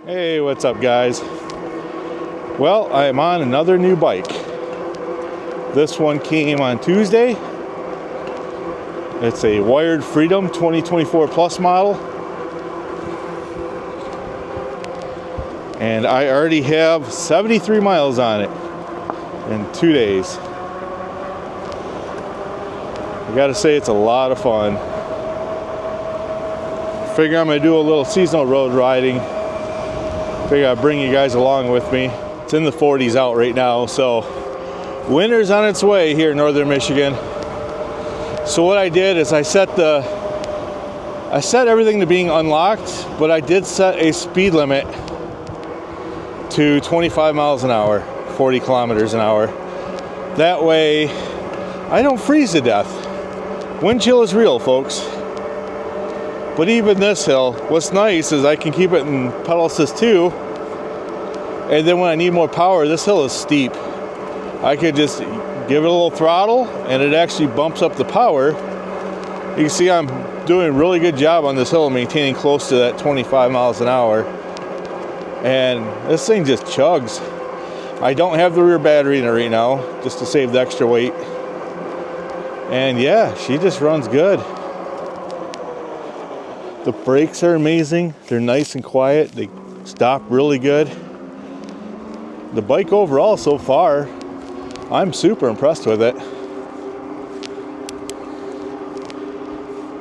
Hey, what's up guys? Well, I am on another new bike. This one came on Tuesday. It's a Wired Freedom 2024 Plus model. And I already have 73 miles on it in 2 days. I gotta say it's a lot of fun. Figure I'm gonna do a little seasonal road riding. Figure I'd bring you guys along with me. It's in the 40s out right now, so winter's on its way here in northern Michigan. So what I did is I set everything to being unlocked, but I did set a speed limit to 25 miles an hour, 40 kilometers an hour. That way I don't freeze to death. Wind chill is real, folks. But even this hill, what's nice is I can keep it in pedal assist 2, and then when I need more power, this hill is steep. I could just give it a little throttle and it actually bumps up the power. You can see I'm doing a really good job on this hill, maintaining close to that 25 miles an hour. And this thing just chugs. I don't have the rear battery in it right now, just to save the extra weight. And yeah, she just runs good. The brakes are amazing. They're nice and quiet. They stop really good. The bike overall so far, I'm super impressed with it.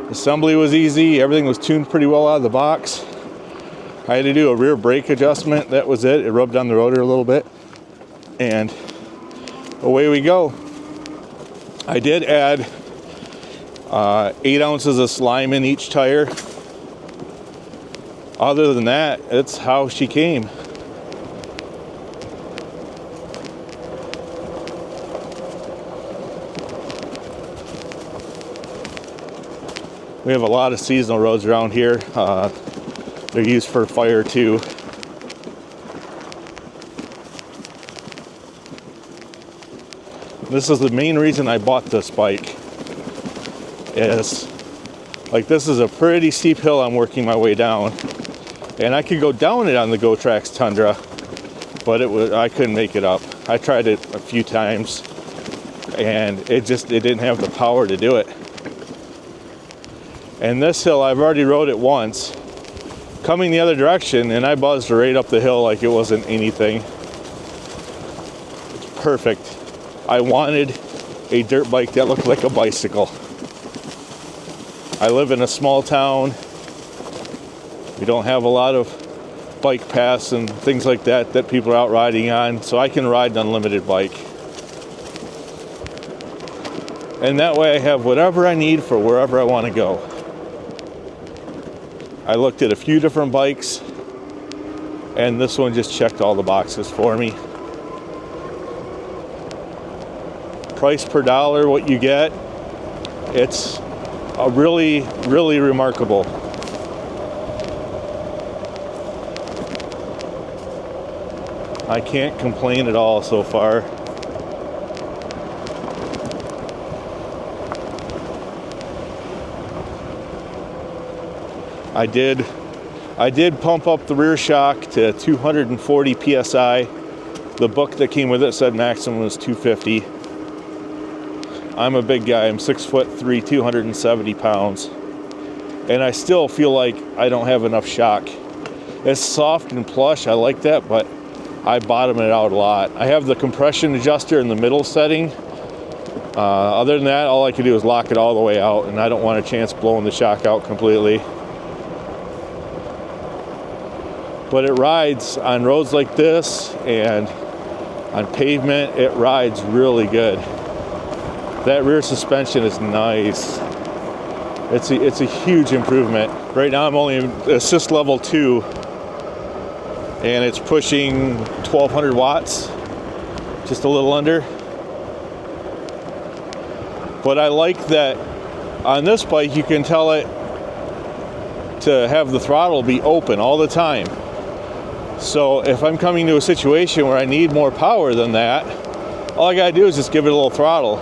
Assembly was easy. Everything was tuned pretty well out of the box. I had to do a rear brake adjustment. That was it. It rubbed on the rotor a little bit. And away we go. I did add 8 ounces of slime in each tire. Other than that, it's how she came. We have a lot of seasonal roads around here. They're used for fire too. This is the main reason I bought this bike. This is a pretty steep hill I'm working my way down. And I could go down it on the GoTrax Tundra, but I couldn't make it up. I tried it a few times and it didn't have the power to do it. And this hill, I've already rode it once, coming the other direction, and I buzzed right up the hill like it wasn't anything. It's perfect. I wanted a dirt bike that looked like a bicycle. I live in a small town. We don't have a lot of bike paths and things like that people are out riding on, so I can ride an unlimited bike. And that way I have whatever I need for wherever I want to go. I looked at a few different bikes, and this one just checked all the boxes for me. Price per dollar, what you get, it's a really, really remarkable. I can't complain at all so far. I did pump up the rear shock to 240 PSI. The book that came with it said maximum was 250. I'm a big guy. I'm 6'3", 270 pounds. And I still feel like I don't have enough shock. It's soft and plush. I like that, but I bottom it out a lot. I have the compression adjuster in the middle setting. Other than that, all I can do is lock it all the way out, and I don't want a chance blowing the shock out completely. But it rides on roads like this and on pavement. It rides really good. That rear suspension is nice. It's a huge improvement. Right now I'm only in assist level 2, and it's pushing 1200 watts, just a little under. But I like that on this bike you can tell it to have the throttle be open all the time. So if I'm coming to a situation where I need more power than that, all I gotta do is just give it a little throttle,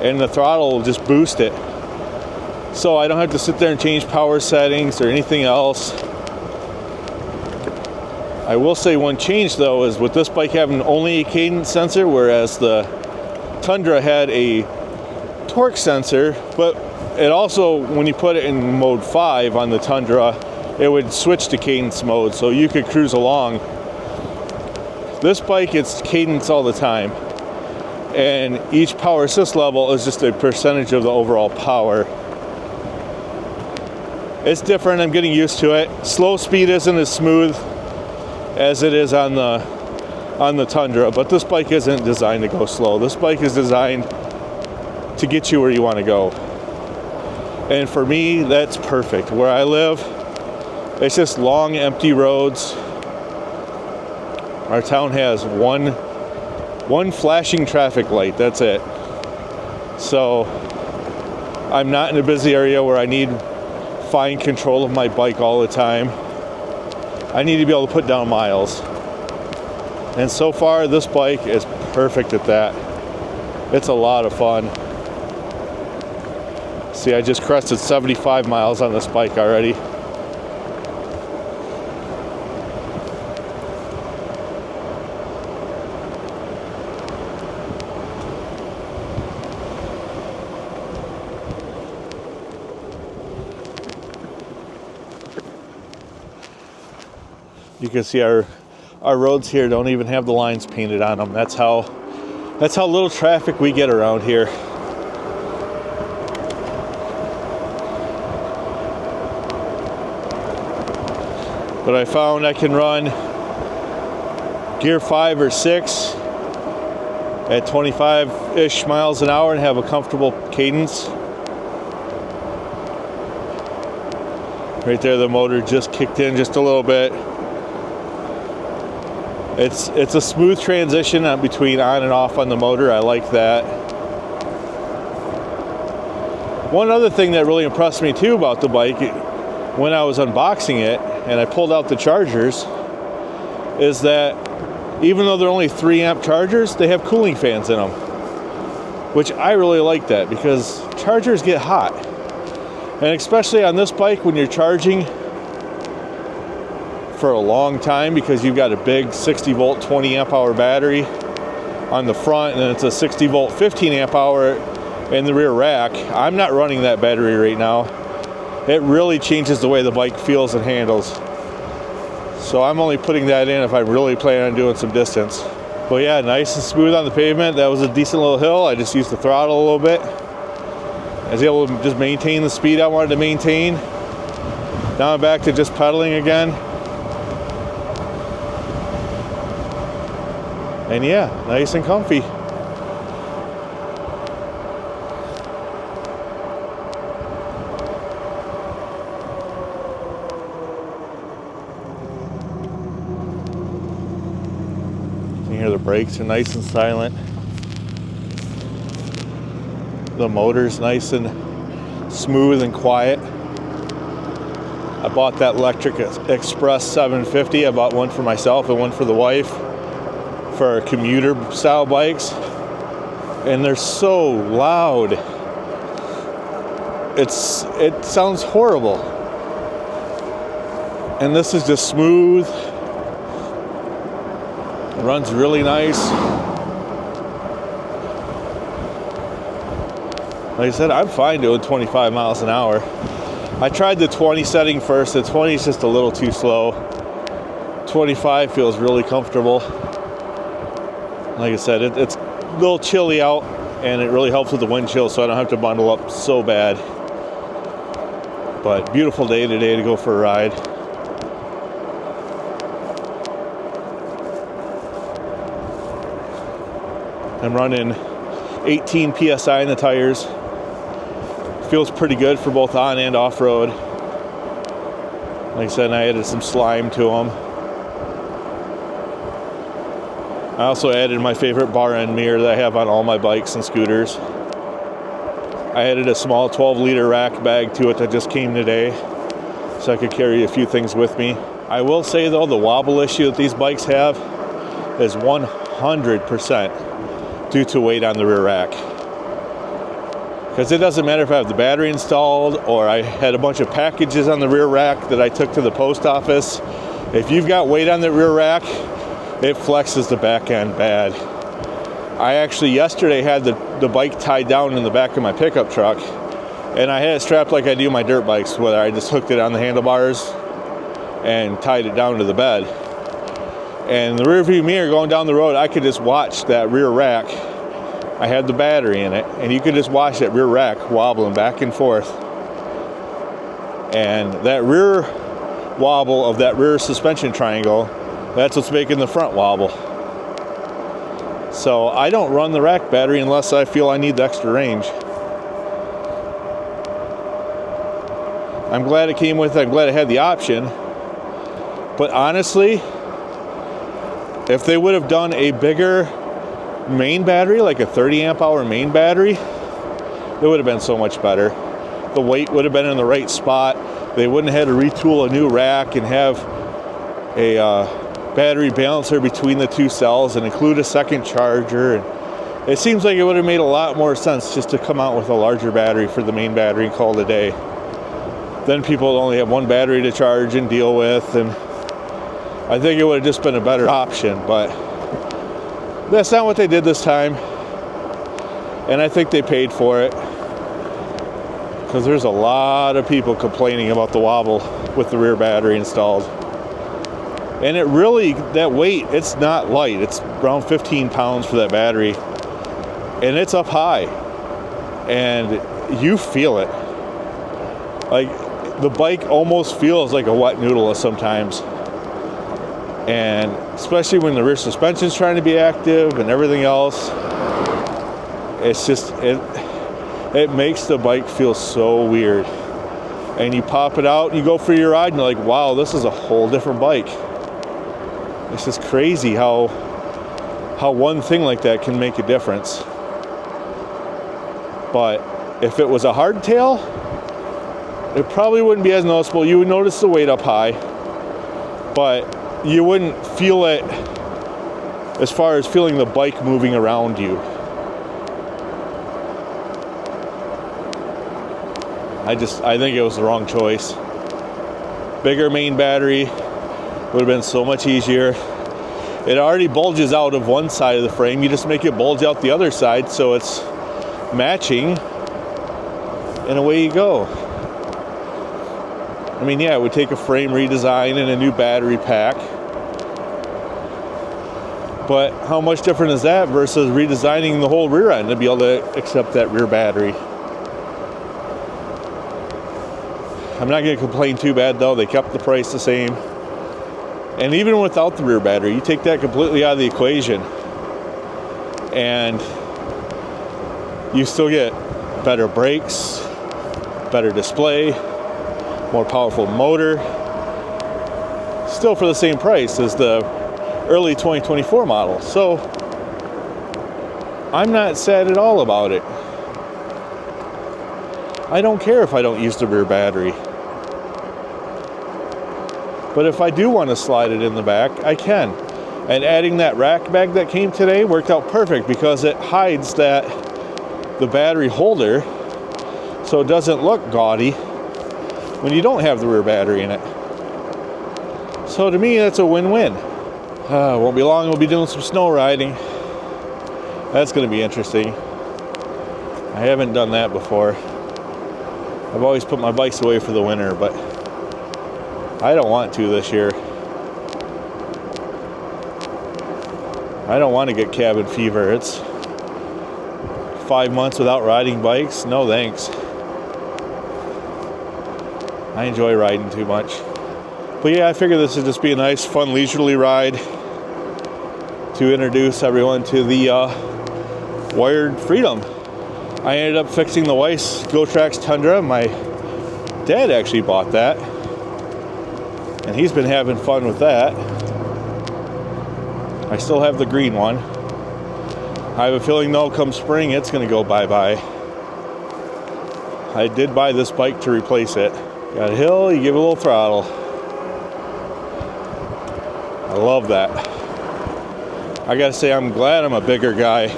and the throttle will just boost it. So I don't have to sit there and change power settings or anything else. I will say one change though is with this bike having only a cadence sensor, whereas the Tundra had a torque sensor, but it also, when you put it in mode 5 on the Tundra, it would switch to cadence mode, so you could cruise along. This bike, it's cadence all the time, and each power assist level is just a percentage of the overall power. It's different, I'm getting used to it. Slow speed isn't as smooth as it is on the Tundra, but this bike isn't designed to go slow. This bike is designed to get you where you want to go. And for me, that's perfect. Where I live, it's just long, empty roads. Our town has one flashing traffic light, that's it. So I'm not in a busy area where I need fine control of my bike all the time. I need to be able to put down miles. And so far, this bike is perfect at that. It's a lot of fun. See, I just crested 75 miles on this bike already. You can see our roads here don't even have the lines painted on them. That's how little traffic we get around here. But I found I can run gear 5 or 6 at 25-ish miles an hour and have a comfortable cadence. Right there, the motor just kicked in just a little bit. It's a smooth transition between on and off on the motor. I like that. One other thing that really impressed me too about the bike when I was unboxing it and I pulled out the chargers is that even though they're only 3 amp chargers, they have cooling fans in them, which I really like that because chargers get hot. And especially on this bike when you're charging for a long time because you've got a big 60 volt 20 amp hour battery on the front and then it's a 60 volt 15 amp hour in the rear rack. I'm not running that battery right now. It really changes the way the bike feels and handles. So I'm only putting that in if I really plan on doing some distance. But yeah, nice and smooth on the pavement. That was a decent little hill. I just used the throttle a little bit. I was able to just maintain the speed I wanted to maintain. Now I'm back to just pedaling again. And yeah, nice and comfy. You can hear the brakes are nice and silent. The motor's nice and smooth and quiet. I bought that Electric Express 750. I bought one for myself and one for the wife for commuter style bikes, and they're so loud. It sounds horrible. And this is just smooth. It runs really nice. Like I said, I'm fine doing 25 miles an hour. I tried the 20 setting first. The 20 is just a little too slow. 25 feels really comfortable. Like I said, it's a little chilly out, and it really helps with the wind chill, so I don't have to bundle up so bad. But beautiful day today to go for a ride. I'm running 18 PSI in the tires. Feels pretty good for both on and off road. Like I said, I added some slime to them. I also added my favorite bar end mirror that I have on all my bikes and scooters. I added a small 12-liter rack bag to it that just came today, so I could carry a few things with me. I will say though, the wobble issue that these bikes have is 100% due to weight on the rear rack. Because it doesn't matter if I have the battery installed or I had a bunch of packages on the rear rack that I took to the post office If you've got weight on the rear rack, it flexes the back end bad. I actually yesterday had the bike tied down in the back of my pickup truck, and I had it strapped like I do my dirt bikes, where I just hooked it on the handlebars and tied it down to the bed. And the rear view mirror going down the road, I could just watch that rear rack. I had the battery in it, and you could just watch that rear rack wobbling back and forth. And that rear wobble of that rear suspension triangle, that's what's making the front wobble. So I don't run the rack battery unless I feel I need the extra range. I'm glad it came with it. I'm glad it had the option. But honestly, if they would have done a bigger main battery, like a 30 amp hour main battery, it would have been so much better. The weight would have been in the right spot. They wouldn't have had to retool a new rack and have a battery balancer between the two cells and include a second charger. And it seems like it would have made a lot more sense just to come out with a larger battery for the main battery and call it a day. Then people would only have one battery to charge and deal with, and I think it would have just been a better option, but that's not what they did this time, and I think they paid for it, because there's a lot of people complaining about the wobble with the rear battery installed. And it really, that weight, it's not light. It's around 15 pounds for that battery, and it's up high, and you feel it. Like, the bike almost feels like a wet noodle sometimes. And especially when the rear suspension's trying to be active and everything else, it's just, it makes the bike feel so weird. And you pop it out and you go for your ride and you're like, wow, this is a whole different bike. It's just crazy how one thing like that can make a difference. But if it was a hardtail, it probably wouldn't be as noticeable. You would notice the weight up high, but you wouldn't feel it as far as feeling the bike moving around you. I think it was the wrong choice. Bigger main battery would have been so much easier. It already bulges out of one side of the frame. You just make it bulge out the other side so it's matching, and away you go. I mean, yeah, it would take a frame redesign and a new battery pack. But how much different is that versus redesigning the whole rear end to be able to accept that rear battery? I'm not going to complain too bad, though. They kept the price the same. And even without the rear battery, you take that completely out of the equation, and you still get better brakes, better display, more powerful motor, still for the same price as the early 2024 model. So I'm not sad at all about it. I don't care if I don't use the rear battery. But if I do want to slide it in the back, I can. And adding that rack bag that came today worked out perfect because it hides the battery holder so it doesn't look gaudy when you don't have the rear battery in it. So to me, that's a win-win. Won't be long, we'll be doing some snow riding. That's going to be interesting. I haven't done that before. I've always put my bikes away for the winter, but I don't want to this year. I don't want to get cabin fever. It's 5 months without riding bikes. No thanks. I enjoy riding too much. But yeah, I figured this would just be a nice, fun, leisurely ride to introduce everyone to the Wired Freedom. I ended up fixing the Weiss GoTrax Tundra. My dad actually bought that, and he's been having fun with that. I still have the green one. I have a feeling, though, come spring, it's going to go bye-bye. I did buy this bike to replace it. Got a hill, you give it a little throttle. I love that. I gotta say, I'm glad I'm a bigger guy,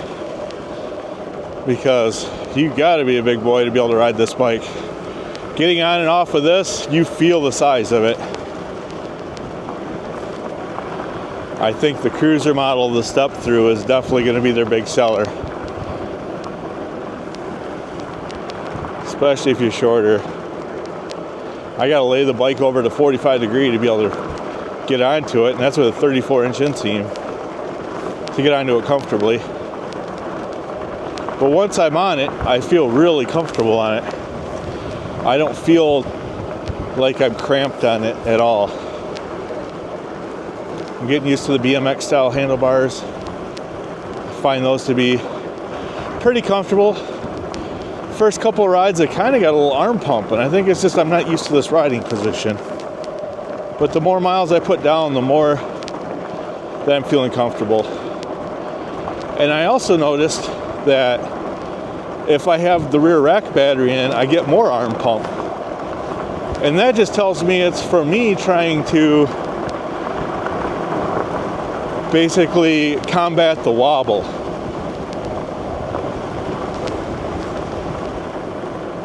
because you gotta be a big boy to be able to ride this bike. Getting on and off of this, you feel the size of it. I think the cruiser model, the step through, is definitely going to be their big seller. Especially if you're shorter. I got to lay the bike over to 45 degree to be able to get onto it, and that's with a 34-inch inseam to get onto it comfortably. But once I'm on it, I feel really comfortable on it. I don't feel like I'm cramped on it at all. I'm getting used to the BMX style handlebars. I find those to be pretty comfortable. First couple of rides, I kind of got a little arm pump, and I think it's just I'm not used to this riding position. But the more miles I put down, the more that I'm feeling comfortable. And I also noticed that if I have the rear rack battery in, I get more arm pump. And that just tells me it's for me trying to basically combat the wobble.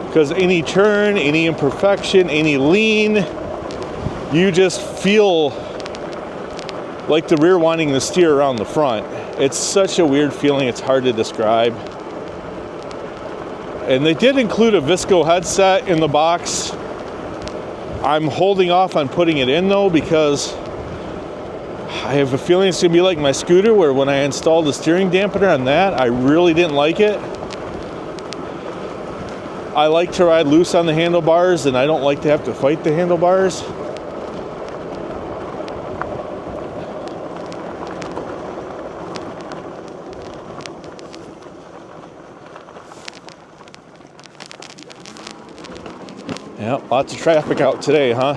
Because any turn, any imperfection, any lean, you just feel like the rear wanting to steer around the front. It's such a weird feeling, it's hard to describe. And they did include a Visco headset in the box. I'm holding off on putting it in though, because I have a feeling it's gonna be like my scooter, where when I installed the steering dampener on that, I really didn't like it. I like to ride loose on the handlebars, and I don't like to have to fight the handlebars. Yeah, lots of traffic out today, huh?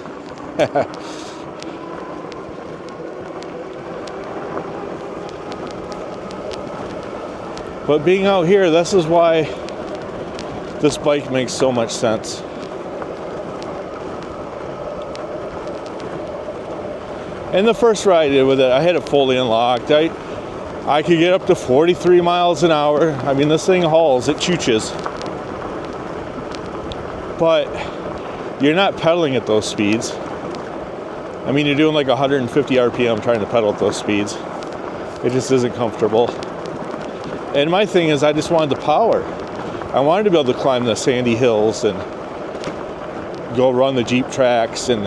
But being out here, this is why this bike makes so much sense. And the first ride I did with it, I had it fully unlocked. I could get up to 43 miles an hour. I mean, this thing hauls, it chooches. But you're not pedaling at those speeds. I mean, you're doing like 150 RPM trying to pedal at those speeds. It just isn't comfortable. And my thing is, I just wanted the power. I wanted to be able to climb the sandy hills and go run the Jeep tracks, and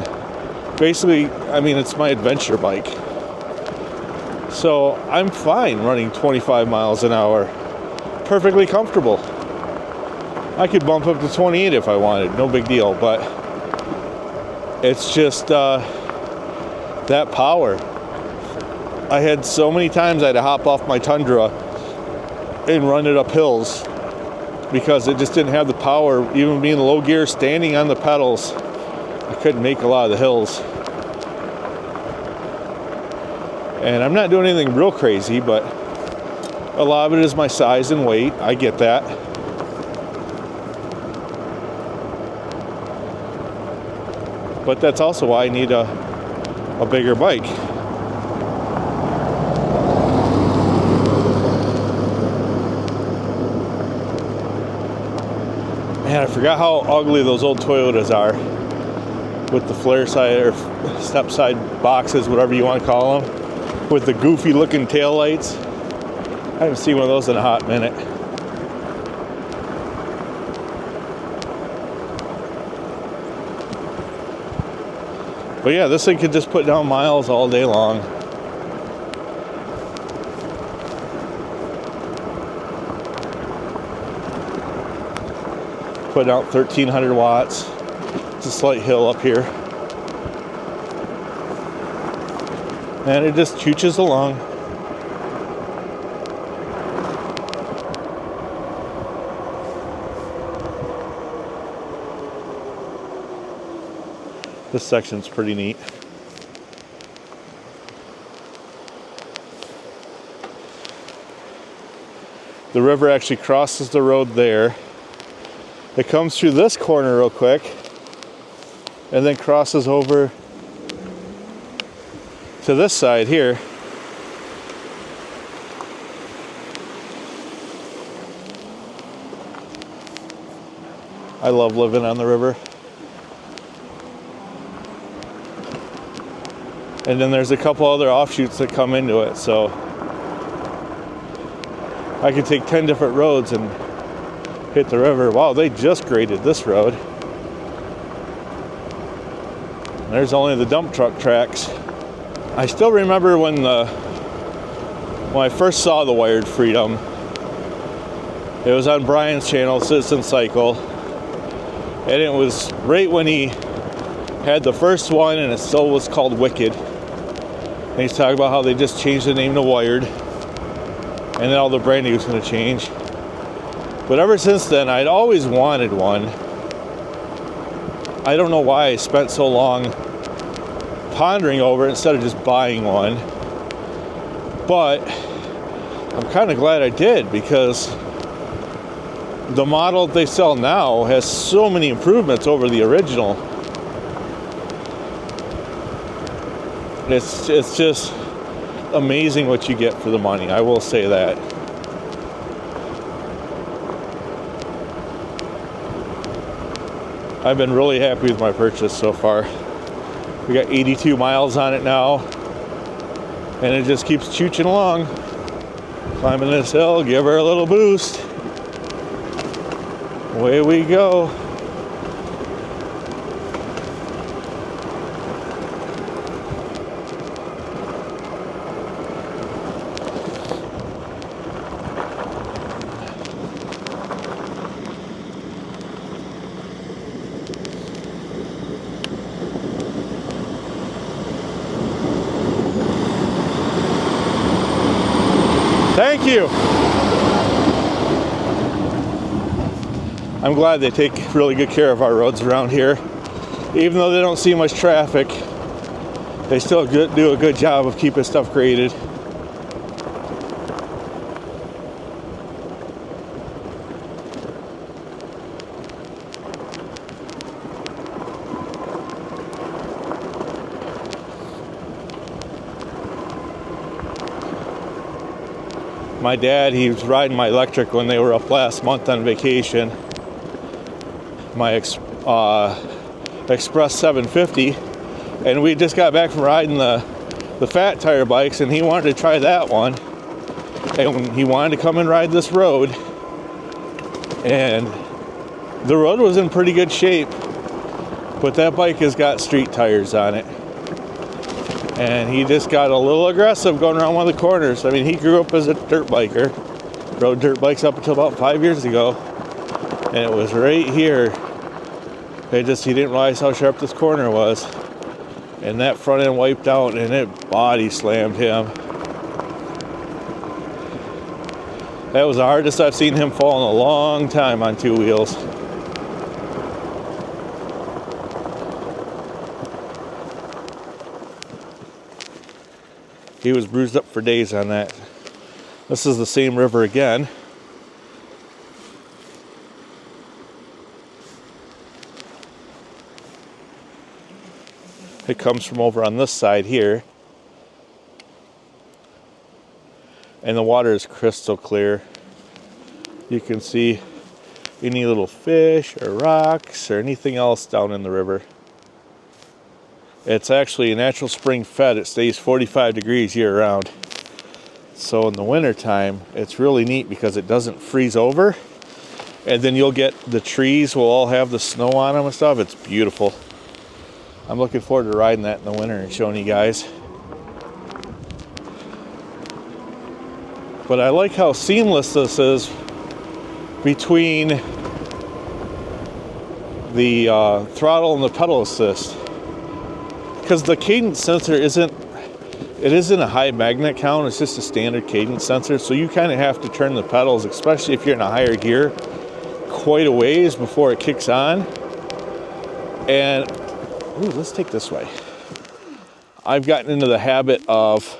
basically, I mean, it's my adventure bike. So I'm fine running 25 miles an hour. Perfectly comfortable. I could bump up to 28 if I wanted, no big deal, but it's just that power. I had so many times I had to hop off my Tundra and run it up hills because it just didn't have the power. Even being in low gear, standing on the pedals, I couldn't make a lot of the hills. And I'm not doing anything real crazy, but a lot of it is my size and weight. I get that. But that's also why I need a bigger bike. Man, I forgot how ugly those old Toyotas are with the flare side or step side boxes, whatever you want to call them, with the goofy looking tail lights. I haven't seen one of those in a hot minute. But yeah, this thing could just put down miles all day long. Put out 1,300 watts. It's a slight hill up here. And it just chooches along. This section's pretty neat. The river actually crosses the road there. It comes through this corner real quick and then crosses over to this side here. I love living on the river. And then there's a couple other offshoots that come into it, so I could take 10 different roads and hit the river. Wow, they just graded this road. There's only the dump truck tracks. I still remember when I first saw the Wired Freedom. It was on Brian's channel, Citizen Cycle, and it was right when he had the first one, and it still was called Wicked. And he's talking about how they just changed the name to Wired, and then all the branding was going to change. But ever since then, I'd always wanted one. I don't know why I spent so long pondering over it instead of just buying one. But I'm kind of glad I did, because the model they sell now has so many improvements over the original. It's just amazing what you get for the money, I will say that. I've been really happy with my purchase so far. We got 82 miles on it now, and it just keeps chooching along. Climbing this hill, give her a little boost. Away we go. Thank you. I'm glad they take really good care of our roads around here. Even though they don't see much traffic, they still do a good job of keeping stuff graded. My dad, he was riding my electric when they were up last month on vacation. My Express 750, and we just got back from riding the fat tire bikes, and he wanted to try that one, and he wanted to come and ride this road, and the road was in pretty good shape, but that bike has got street tires on it, and he just got a little aggressive going around one of the corners. I mean, he grew up as a dirt biker, rode dirt bikes up until about 5 years ago, and it was right here. He didn't realize how sharp this corner was, and that front end wiped out, and it body slammed him. That was the hardest I've seen him fall in a long time on two wheels. He was bruised up for days on that. This is the same river again. It comes from over on this side here. And the water is crystal clear. You can see any little fish or rocks or anything else down in the river. It's actually a natural spring fed. It stays 45 degrees year round. So in the winter time, it's really neat because it doesn't freeze over. And then you'll get the trees will all have the snow on them and stuff. It's beautiful. I'm looking forward to riding that in the winter and showing you guys. But I like how seamless this is between the throttle and the pedal assist. Because the cadence sensor isn't a high magnet count, it's just a standard cadence sensor. So you kind of have to turn the pedals, especially if you're in a higher gear, quite a ways before it kicks on. And ooh, let's take this way. I've gotten into the habit of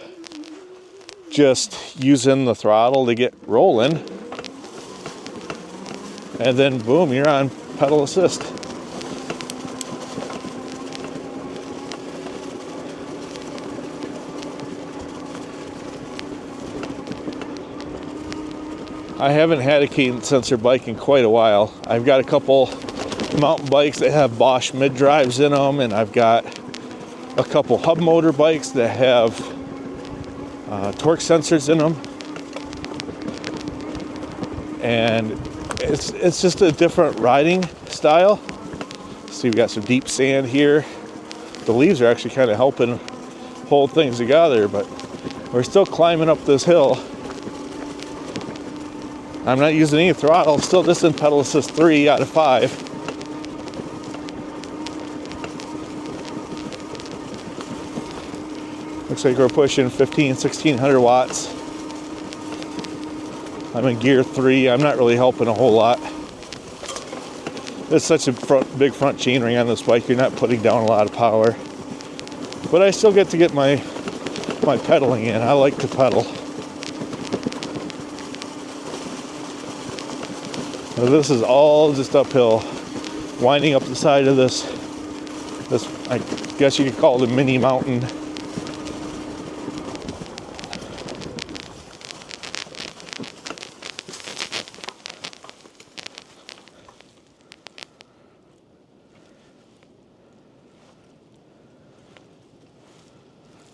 just using the throttle to get rolling. And then boom, you're on pedal assist. I haven't had a cadence sensor bike in quite a while. I've got a couple mountain bikes that have Bosch mid drives in them, and I've got a couple hub motor bikes that have torque sensors in them, and it's just a different riding style. See, we got some deep sand here. The leaves are actually kind of helping hold things together, but we're still climbing up this hill. I'm not using any throttle, still just in pedal assist 3 out of 5. Looks like we're pushing 1600 watts. I'm in gear 3. I'm not really helping a whole lot. It's such a big front chainring on this bike, you're not putting down a lot of power. But I still get to get my pedaling in. I like to pedal. Now this is all just uphill, winding up the side of this, I guess you could call it a mini mountain.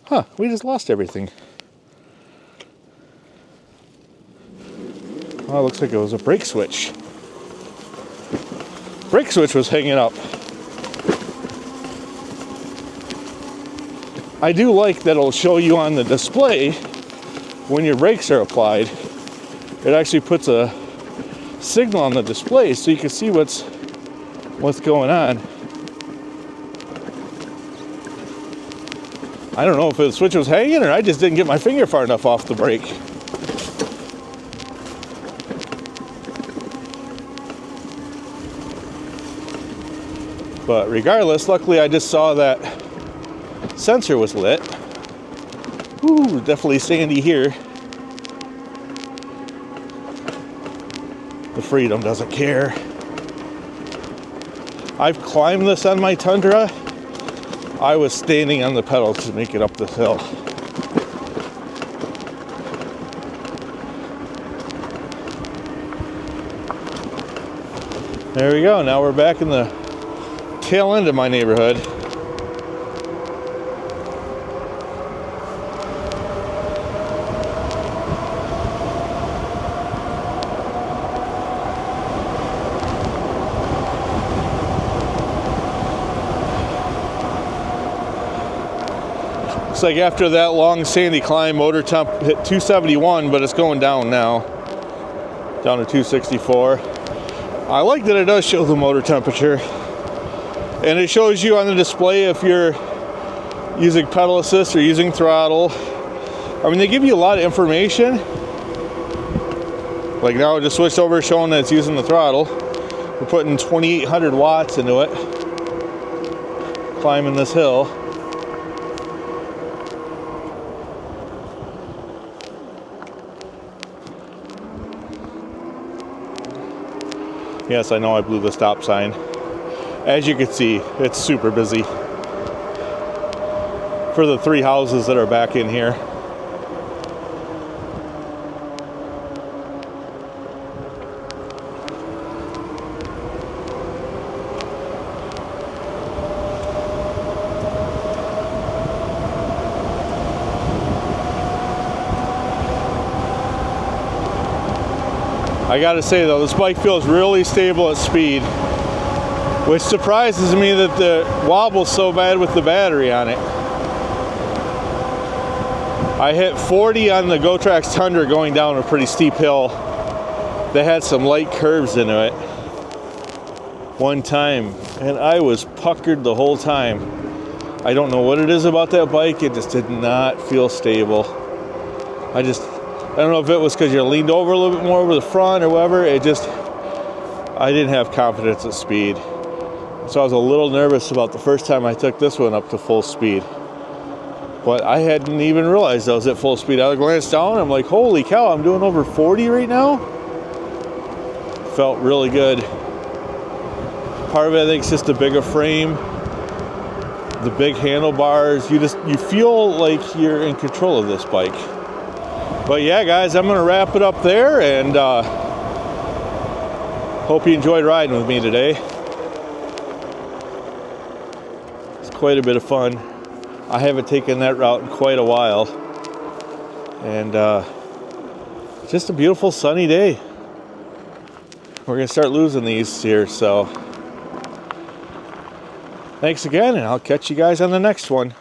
Huh, we just lost everything. Oh, it looks like it was a brake switch. Brake switch was hanging up. I do like that it'll show you on the display when your brakes are applied. It actually puts a signal on the display so you can see what's going on. I don't know if the switch was hanging or I just didn't get my finger far enough off the brake. But regardless, luckily I just saw that sensor was lit. Ooh, definitely sandy here. The Freedom doesn't care. I've climbed this on my Tundra. I was standing on the pedal to make it up the hill. There we go. Now we're back in the tail end of my neighborhood. Looks like after that long sandy climb, motor temp hit 271, but it's going down now, down to 264. I like that it does show the motor temperature, and it shows you on the display if you're using pedal assist or using throttle. I mean, they give you a lot of information. Like now I just switched over showing that it's using the throttle. We're putting 2800 watts into it, climbing this hill. Yes, I know I blew the stop sign. As you can see, it's super busy for the 3 houses that are back in here. I gotta say though, this bike feels really stable at speed, which surprises me that the wobble's so bad with the battery on it. I hit 40 on the GoTrax Tundra going down a pretty steep hill that had some light curves into it one time, and I was puckered the whole time. I don't know what it is about that bike, it just did not feel stable. I don't know if it was because you leaned over a little bit more over the front or whatever. I didn't have confidence at speed. So I was a little nervous about the first time I took this one up to full speed. But I hadn't even realized I was at full speed. I glanced down, I'm like, holy cow, I'm doing over 40 right now? Felt really good. Part of it, I think, is just the bigger frame, the big handlebars. You feel like you're in control of this bike. But yeah, guys, I'm going to wrap it up there, and hope you enjoyed riding with me today. It's quite a bit of fun. I haven't taken that route in quite a while. And just a beautiful sunny day. We're going to start losing these here, so thanks again, and I'll catch you guys on the next one.